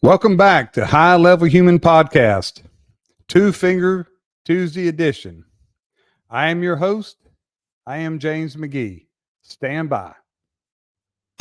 Welcome back to High Level Human Podcast, Two Finger Tuesday edition. I am your host. I am James McGee. Stand by.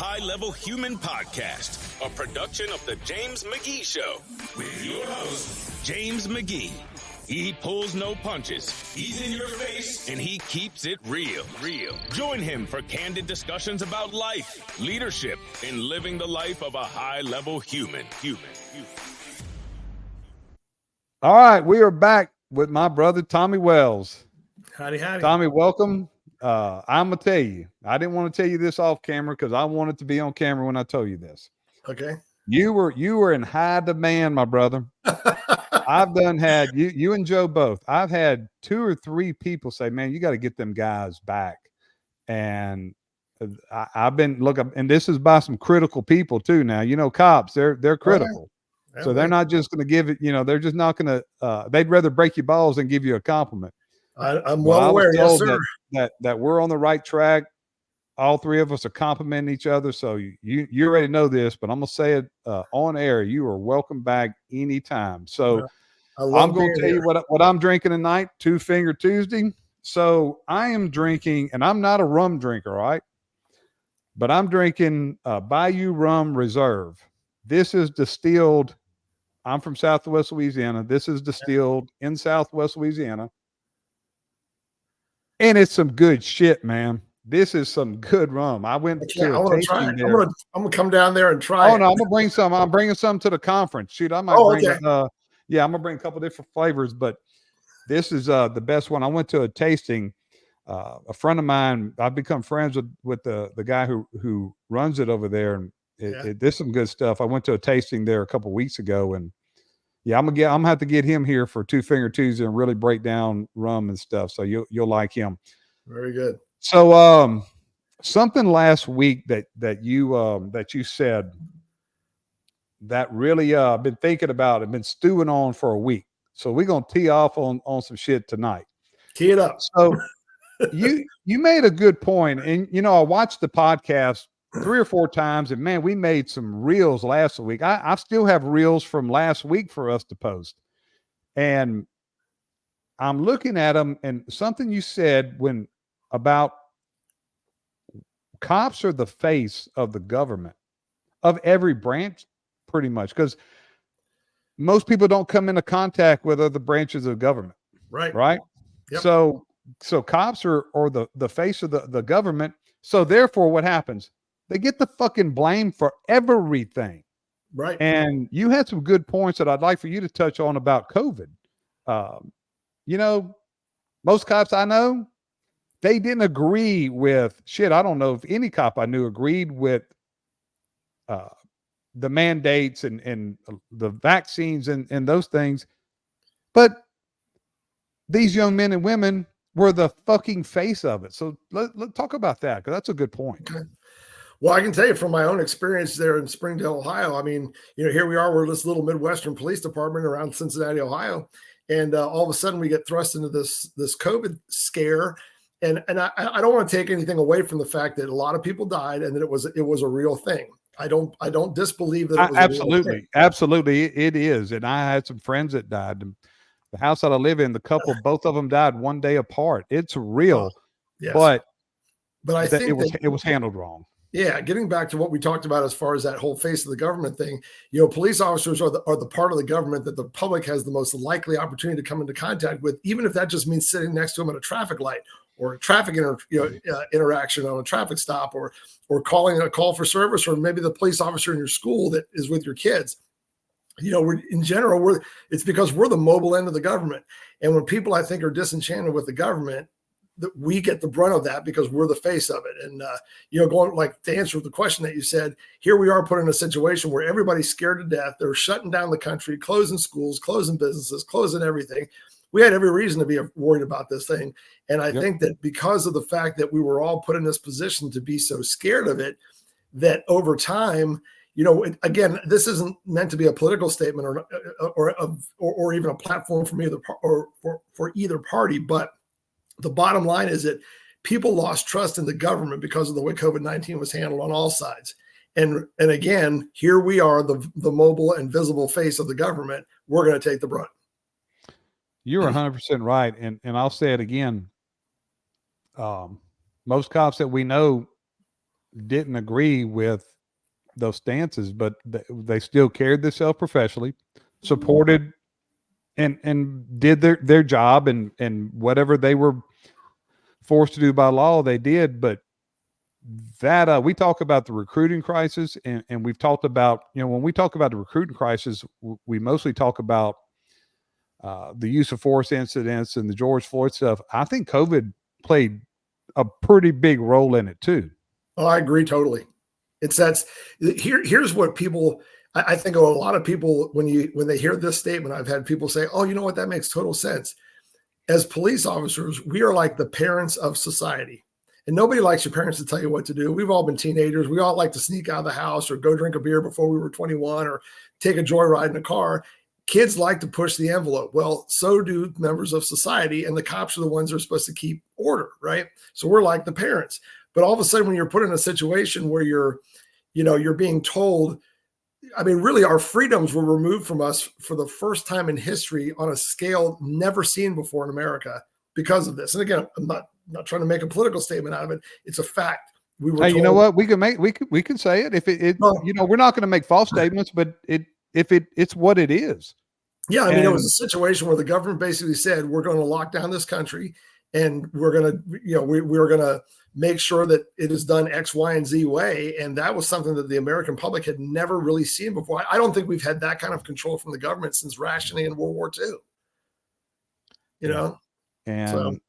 High Level Human Podcast, a production of the James McGee Show, with your host, James McGee. He pulls no punches. He's in your face, and he keeps it real. Join him for candid discussions about life, leadership, and living the life of a high-level human. All right, we are back with my brother, Tommy Wells. Howdy. Tommy, welcome. I'm going to tell you, I didn't want to tell you this off camera because I wanted to be on camera when I told you this. Okay. You were in high demand, my brother. I've had you and Joe both. I've had 2 or 3 people say, man, you got to get them guys back. And I've been looking, and this is by some critical people too. Now, you know, cops, they're critical. Right. So they're not just going to give it, they're just not going to, they'd rather break your balls than give you a compliment. I'm well aware. Yes, sir. That we're on the right track. All 3 of us are complimenting each other. So you already know this, but I'm going to say it on air. You are welcome back anytime. So I'm going to tell you what I'm drinking tonight, Two Finger Tuesday. So I am drinking, and I'm not a rum drinker, right? But I'm drinking Bayou Rum Reserve. This is distilled. I'm from Southwest Louisiana. This is distilled in Southwest Louisiana. And it's some good shit, man. This is some good rum. I went to a tasting there. I'm gonna come down there and try. Oh no, I'm gonna bring some. I'm bringing some to the conference. Shoot, I might bring. Okay. I'm gonna bring a couple different flavors, but this is the best one. I went to a tasting. A friend of mine, I've become friends with the guy who runs it over there, and there's some good stuff. I went to a tasting there a couple of weeks ago, and I'm gonna have to get him here for Two Finger Tuesday and really break down rum and stuff. So you'll like him. Very good. So something last week that you said that really I've been thinking about, I've been stewing on for a week. So we're gonna tee off on some shit tonight. Tee it up. So you made a good point, and I watched the podcast 3 or 4 times, and man, we made some reels last week. I still have reels from last week for us to post, and I'm looking at them, and something you said about cops are the face of the government, of every branch, pretty much, because most people don't come into contact with other branches of government. Right. Yep. So cops are the face of the government. So therefore, what happens? They get the fucking blame for everything. Right. And you had some good points that I'd like for you to touch on about COVID. Most cops I know, they didn't agree with shit. I don't know if any cop I knew agreed with the mandates and the vaccines and those things. But these young men and women were the fucking face of it. So let's talk about that, because that's a good point. Okay. Well, I can tell you from my own experience there in Springdale, Ohio. I mean, here we are, we're this little Midwestern police department around Cincinnati, Ohio. And all of a sudden we get thrust into this COVID scare. And I don't want to take anything away from the fact that a lot of people died and that it was a real thing. I don't disbelieve that it was absolutely a real thing. Absolutely, it is. And I had some friends that died. The house that I live in, the couple, both of them died one day apart. It's real, yes. but I think it was handled wrong. Yeah, getting back to what we talked about as far as that whole face of the government thing, police officers are the part of the government that the public has the most likely opportunity to come into contact with, even if that just means sitting next to them at a traffic light or a traffic interaction on a traffic stop, or calling a call for service, or maybe the police officer in your school that is with your kids. It's because we're the mobile end of the government. And when people, I think, are disenchanted with the government, that we get the brunt of that because we're the face of it. And, going like to answer the question that you said, here we are put in a situation where everybody's scared to death. They're shutting down the country, closing schools, closing businesses, closing everything. We had every reason to be worried about this thing. And I think that because of the fact that we were all put in this position to be so scared of it, that over time, again, this isn't meant to be a political statement or even a platform from for either party, but the bottom line is that people lost trust in the government because of the way COVID-19 was handled on all sides. And again, here we are, the mobile and visible face of the government. We're going to take the brunt. You're 100% right. And I'll say it again. Most cops that we know didn't agree with those stances, but they still carried themselves professionally, supported and did their job, and whatever they were forced to do by law, they did. But that we talk about the recruiting crisis, and we've talked about, when we talk about the recruiting crisis, we mostly talk about the use of force incidents and the George Floyd stuff. I think COVID played a pretty big role in it too. Oh, I agree totally. Here's what people, I think a lot of people, when they hear this statement, I've had people say, oh, you know what, that makes total sense. As police officers, we are like the parents of society. And nobody likes your parents to tell you what to do. We've all been teenagers. We all like to sneak out of the house or go drink a beer before we were 21 or take a joyride in a car. Kids like to push the envelope. Well, so do members of society, and the cops are the ones that are supposed to keep order, right? So we're like the parents. But all of a sudden, when you're put in a situation where you're being told, I mean, really, our freedoms were removed from us for the first time in history on a scale never seen before in America because of this. And again, I'm not trying to make a political statement out of it. It's a fact. We were told, you know what? We can say it. If we're not going to make false statements, but it's what it is. Yeah, I mean, it was a situation where the government basically said, we're going to lock down this country, and we're going to, we're going to make sure that it is done X, Y, and Z way. And that was something that the American public had never really seen before. I don't think we've had that kind of control from the government since rationing in World War II. And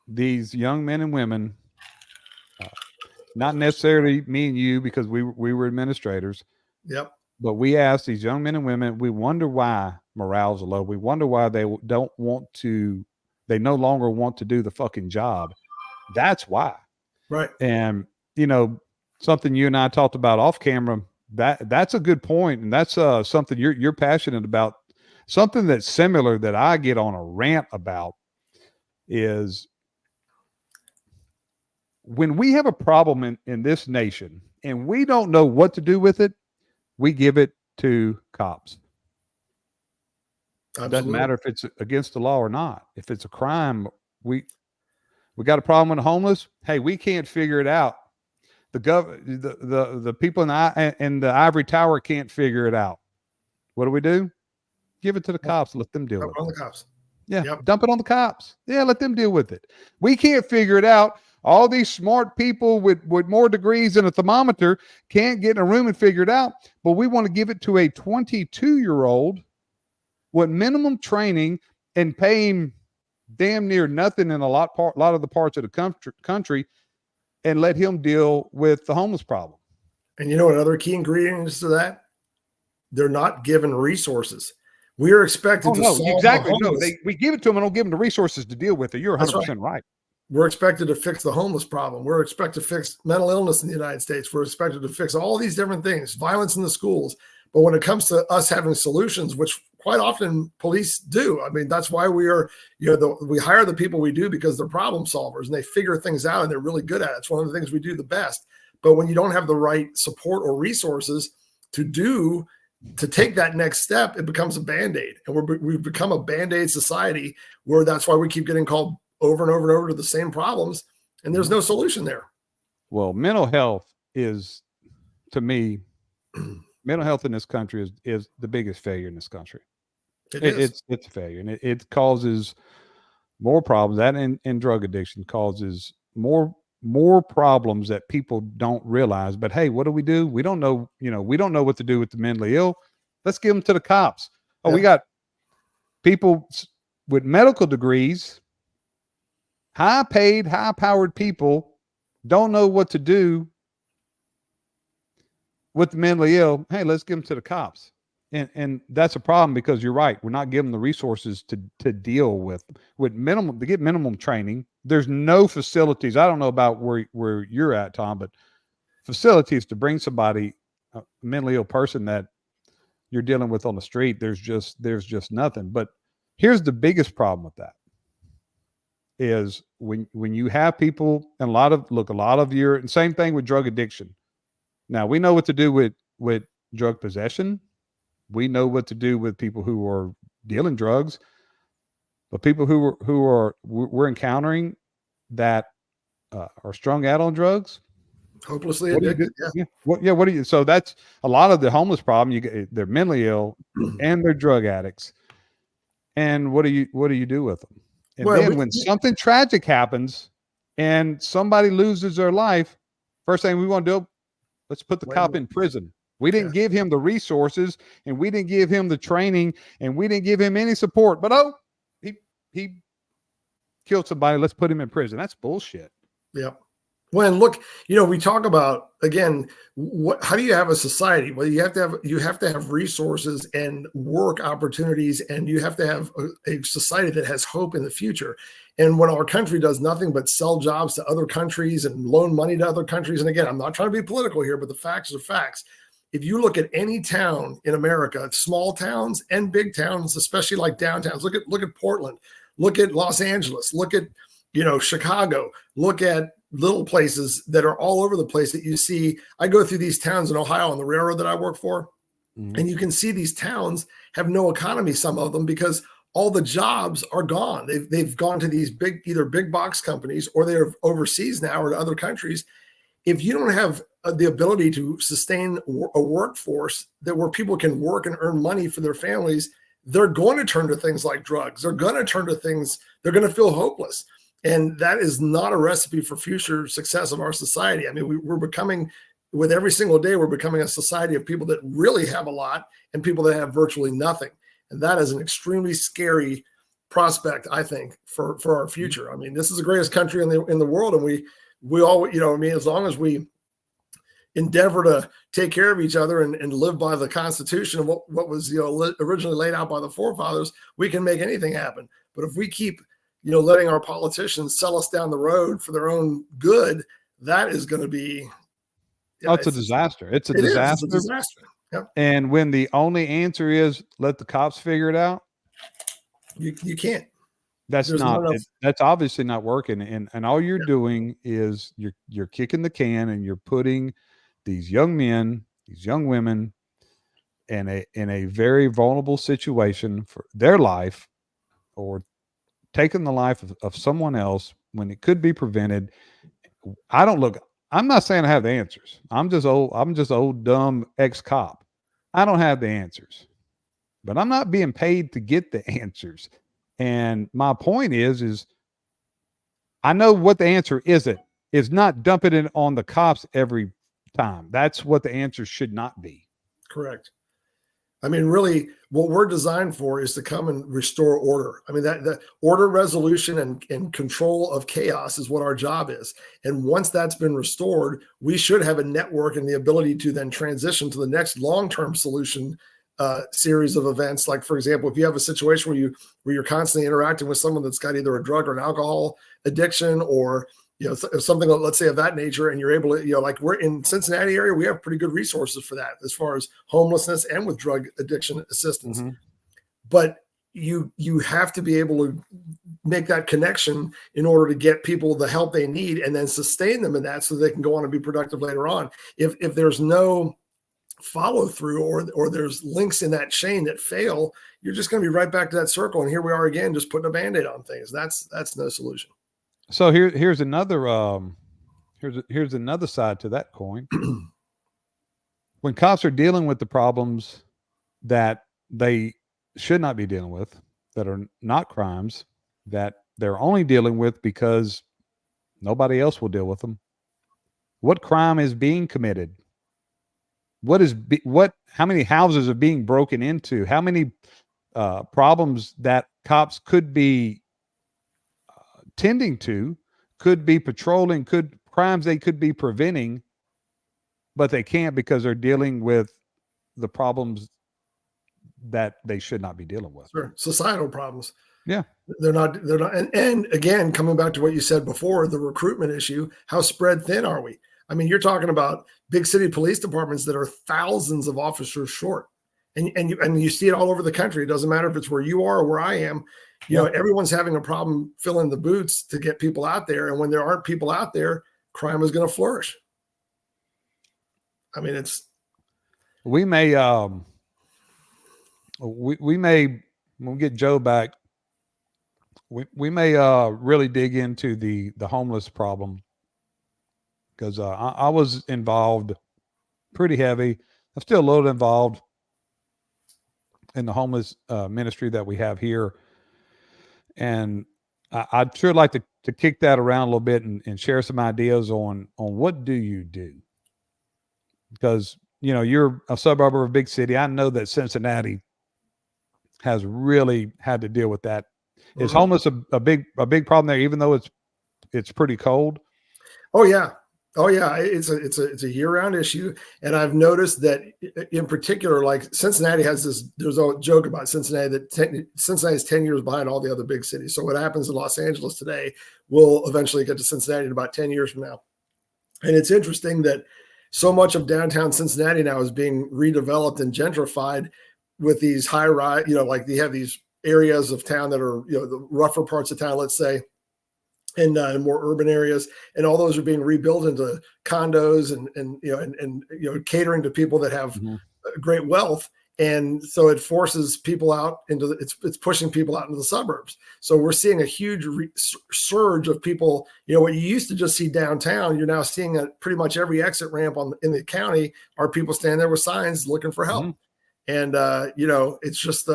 these young men and women, not necessarily me and you, because we were administrators. Yep. But we asked these young men and women, we wonder why morale's low. We wonder why they no longer want to do the fucking job. That's why. Right. And, something you and I talked about off camera, that's a good point. And that's something you're passionate about. Something that's similar that I get on a rant about is when we have a problem in this nation and we don't know what to do with it, we give it to cops. It doesn't matter if it's against the law or not. If it's a crime, we got a problem with the homeless. Hey, we can't figure it out. The people in the ivory tower can't figure it out. What do? Give it to the cops. Let them deal with it. On the cops. Yeah, dump it on the cops. Yeah, let them deal with it. We can't figure it out. All these smart people with more degrees than a thermometer can't get in a room and figure it out. But we want to give it to a 22-year-old with minimum training and pay him damn near nothing in a lot of the parts of the country and let him deal with the homeless problem. And you know what other key ingredient is to that? They're not given resources. We are expected to solve exactly. the homeless. No, we give it to them and don't give them the resources to deal with it. You're 100% right. We're expected to fix the homeless problem. We're expected to fix mental illness in the United States. We're expected to fix all these different things, violence in the schools. But when it comes to us having solutions, which quite often police do, I mean, that's why we are, we hire the people we do because they're problem solvers and they figure things out and they're really good at it. It's one of the things we do the best. But when you don't have the right support or resources to take that next step, it becomes a Band-Aid. And we've become a Band-Aid society where that's why we keep getting called over and over and over to the same problems, and there's no solution there. Well, mental health is, to me, mental health in this country is the biggest failure in this country. It's a failure, and it causes more problems. That and drug addiction causes more problems that people don't realize. But hey, what do? We don't know. We don't know what to do with the mentally ill. Let's give them to the cops. Oh, we got people with medical degrees. High-paid, high-powered people don't know what to do with the mentally ill. Hey, let's give them to the cops. And that's a problem because you're right. We're not giving the resources to deal with minimum, to get minimum training. There's no facilities. I don't know about where you're at, Tom, but facilities to bring somebody, a mentally ill person that you're dealing with on the street, there's just nothing. But here's the biggest problem with that. Is when you have people, and a lot of your, and same thing with drug addiction. Now we know what to do with drug possession. We know what to do with people who are dealing drugs, but people we're encountering that are strung out on drugs, hopelessly addicted. What do you? So that's a lot of the homeless problem. They're mentally ill and they're drug addicts. And what do you do with them? And then when something tragic happens and somebody loses their life, first thing we want to do, let's put the cop in prison. We didn't give him the resources, and we didn't give him the training, and we didn't give him any support. But he killed somebody. Let's put him in prison. That's bullshit. Yeah. When look, we talk about, again, how do you have a society? Well, you have to have resources and work opportunities, and you have to have a society that has hope in the future. And when our country does nothing but sell jobs to other countries and loan money to other countries, and again, I'm not trying to be political here, but the facts are facts. If you look at any town in America, small towns and big towns, especially like downtowns, look at Portland, look at Los Angeles, look at Chicago, look at little places that are all over the place that you see. I go through these towns in Ohio on the railroad that I work for, and you can see these towns have no economy, some of them, because all the jobs are gone. They've gone to these either big box companies, or they're overseas now or to other countries. If you don't have the ability to sustain a workforce where people can work and earn money for their families, they're going to turn to things like drugs. They're going to turn to things, they're going to feel hopeless. And that is not a recipe for future success of our society. I mean, we're becoming, with every single day, we're becoming a society of people that really have a lot and people that have virtually nothing. And that is an extremely scary prospect, I think, for our future. I mean, this is the greatest country in the world. And we all, as long as we endeavor to take care of each other and live by the Constitution of what was, originally laid out by the forefathers, we can make anything happen. But if we keep letting our politicians sell us down the road for their own good, that is going to be. It's a disaster. It's a disaster. It's a disaster. Yep. And when the only answer is let the cops figure it out, you can't. That's obviously not working. And all you're doing is you're kicking the can, and you're putting these young men, these young women in a very vulnerable situation for their life, or taking the life of someone else when it could be prevented. I'm not saying I have the answers. I'm just old dumb ex-cop. I don't have the answers, but I'm not being paid to get the answers. And my point is I know what the answer isn't. It's not dumping it on the cops every time. That's what the answer should not be. Correct. I mean, really, what we're designed for is to come and restore order. I mean, that order, resolution, and control of chaos is what our job is. And once that's been restored, we should have a network and the ability to then transition to the next long-term solution series of events. Like, for example, if you have a situation where you're constantly interacting with someone that's got either a drug or an alcohol addiction, or something, let's say, of that nature, and you're able to, like we're in Cincinnati area, we have pretty good resources for that as far as homelessness and with drug addiction assistance. Mm-hmm. But you have to be able to make that connection in order to get people the help they need and then sustain them in that so they can go on and be productive later on. If there's no follow through or there's links in that chain that fail, you're just going to be right back to that circle. And here we are again, just putting a Band-Aid on things. That's no solution. So here's another here's another side to that coin. When cops are dealing with the problems that they should not be dealing with, that are not crimes, that they're only dealing with because nobody else will deal with them, what crime is being committed? How many houses are being broken into? How many problems that cops could be tending to, could be patrolling, crimes they could be preventing, but they can't because they're dealing with the problems that they should not be dealing with. Sure. Societal problems. Yeah. They're not. And again, coming back to what you said before, the recruitment issue, how spread thin are we? I mean, you're talking about big city police departments that are thousands of officers short. And you see it all over the country. It doesn't matter if it's where you are or where I am. Everyone's having a problem filling the boots to get people out there. And when there aren't people out there, crime is going to flourish. I mean, we may when we get Joe back, we may really dig into the homeless problem, because I was involved pretty heavy. I'm still a little involved in the homeless ministry that we have here, and I'd sure like to kick that around a little bit and share some ideas on what do you do, because you're a suburb of a big city. I know that Cincinnati has really had to deal with that. Is homeless a big problem there, even though it's pretty cold? Oh yeah. It's a year-round issue, and I've noticed that in particular, like Cincinnati has this. There's a joke about Cincinnati that Cincinnati is 10 years behind all the other big cities. So what happens in Los Angeles today will eventually get to Cincinnati in about 10 years from now. And it's interesting that so much of downtown Cincinnati now is being redeveloped and gentrified with these high-rise. Like they have these areas of town that are the rougher parts of town, let's say, in more urban areas, and all those are being rebuilt into condos and catering to people that have great wealth, and so it forces people out into it's pushing people out into the suburbs. So we're seeing a huge surge of people. What you used to just see downtown, you're now seeing at pretty much every exit ramp in the county are people standing there with signs looking for help, and it's just.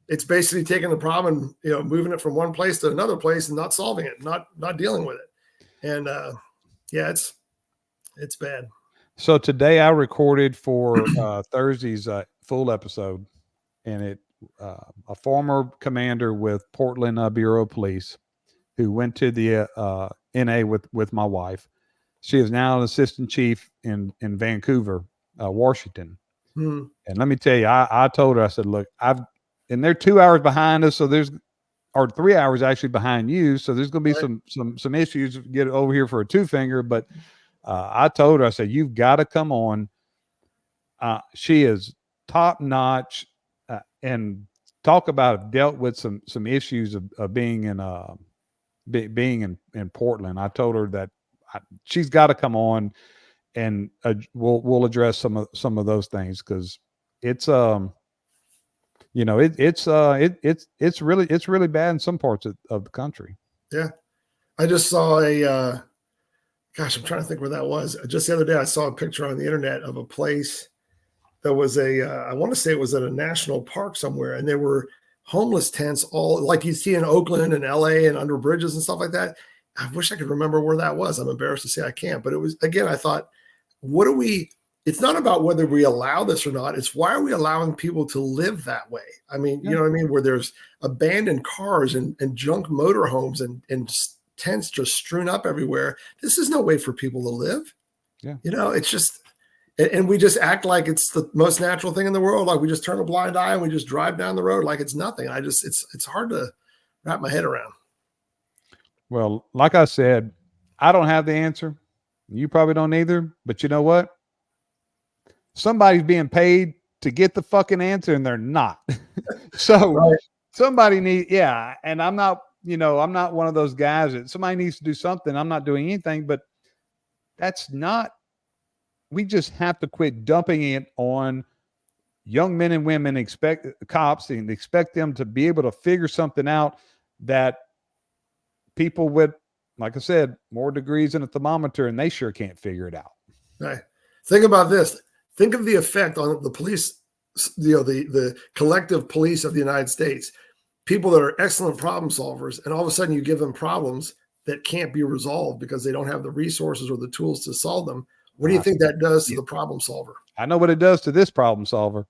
It's basically taking the problem and moving it from one place to another place and not solving it, not dealing with it. And it's bad. So today I recorded for Thursday's full episode, and a former commander with Portland Bureau of Police who went to the NA with my wife. She is now an assistant chief in Vancouver, Washington. And let me tell you, I told her, I said, look, and they're 2 hours behind us. So or 3 hours actually behind you. So there's going to be some issues to get over here for a two finger. But I told her, I said, you've got to come on. She is top notch, and talk about dealt with some issues of being in Portland. I told her that she's got to come on, and we'll address some of those things, because it's it's really bad in some parts of the country. Yeah. I just saw I'm trying to think where that was. Just the other day, I saw a picture on the internet of a place that was I want to say it was at a national park somewhere. And there were homeless tents, all like you see in Oakland and LA and under bridges and stuff like that. I wish I could remember where that was. I'm embarrassed to say I can't, but it was, again, I thought, it's not about whether we allow this or not. It's why are we allowing people to live that way? I mean, you know what I mean? Where there's abandoned cars and junk motorhomes and tents just strewn up everywhere. This is no way for people to live. Yeah. It's just, and we just act like it's the most natural thing in the world. Like we just turn a blind eye and we just drive down the road like it's nothing. It's hard to wrap my head around. Well, like I said, I don't have the answer. You probably don't either, but you know what? Somebody's being paid to get the fucking answer, and they're not. So somebody and I'm not one of those guys that somebody needs to do something. I'm not doing anything, but we just have to quit dumping it on young men and women, expect cops and expect them to be able to figure something out that people with, like I said, more degrees than a thermometer, and they sure can't figure it out. Right. Think about this. Think of the effect on the police, the collective police of the United States, people that are excellent problem solvers, and all of a sudden you give them problems that can't be resolved because they don't have the resources or the tools to solve them. What do you think that does to the problem solver? I know what it does to this problem solver.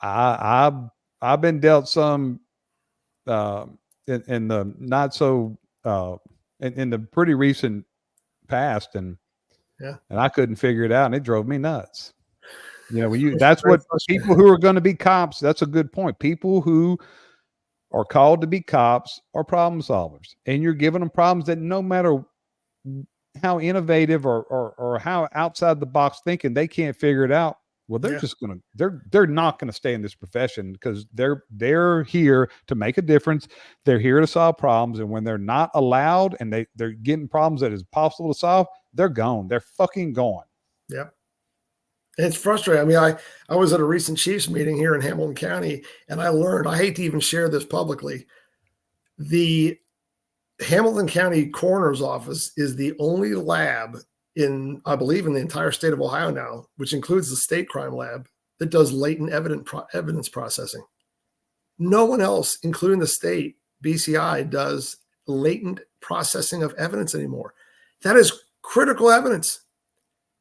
I've been dealt some in the not so in the pretty recent past, and I couldn't figure it out, and it drove me nuts. That's what people who are going to be cops. That's a good point. People who are called to be cops are problem solvers, and you're giving them problems that no matter how innovative or how outside the box thinking, they can't figure it out. Well, they're not going to stay in this profession, because they're here to make a difference. They're here to solve problems. And when they're not allowed and they're getting problems that is possible to solve, they're gone. They're fucking gone. Yep. It's frustrating. I mean, I was at a recent Chiefs meeting here in Hamilton County, and I learned, I hate to even share this publicly, the Hamilton County Coroner's Office is the only lab in, I believe, in the entire state of Ohio now, which includes the state crime lab, that does latent evidence processing. No one else, including the state, BCI, does latent processing of evidence anymore. That is critical evidence.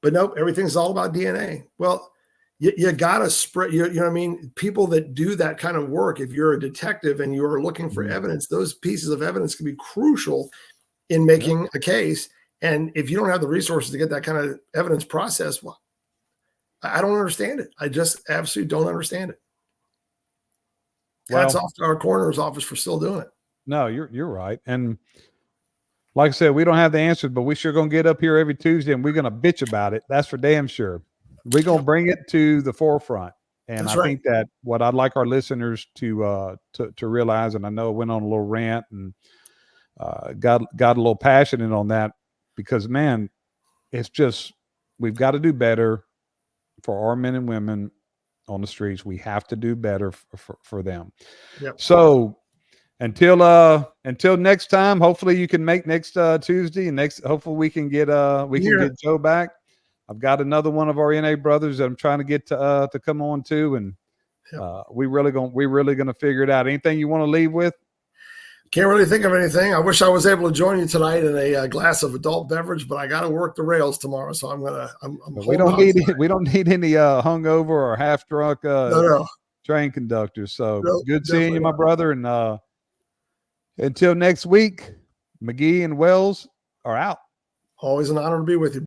But nope, everything's all about DNA. Well, you got to spread, you know what I mean? People that do that kind of work, if you're a detective and you're looking for evidence, those pieces of evidence can be crucial in making a case. And if you don't have the resources to get that kind of evidence processed, well, I don't understand it. I just absolutely don't understand it. Hats off to our coroner's office for still doing it. No, you're right. And like I said, we don't have the answers, but we sure going to get up here every Tuesday and we're going to bitch about it. That's for damn sure. We're going to bring it to the forefront. And I think that what I'd like our listeners to realize, and I know I went on a little rant and got a little passionate on that, because, man, it's just, we've got to do better for our men and women on the streets. We have to do better for them. Yep. So until next time, hopefully you can make next Tuesday, and hopefully we can get get Joe back. I've got another one of our NA brothers that I'm trying to get to come on too, and we're really gonna figure it out. Anything you want to leave with? Can't really think of anything. I wish I was able to join you tonight in a glass of adult beverage, but I got to work the rails tomorrow, so I'm we don't need any hungover or half drunk train conductors. So good seeing you, my brother, and until next week, McGee and Wells are out. Always an honor to be with you.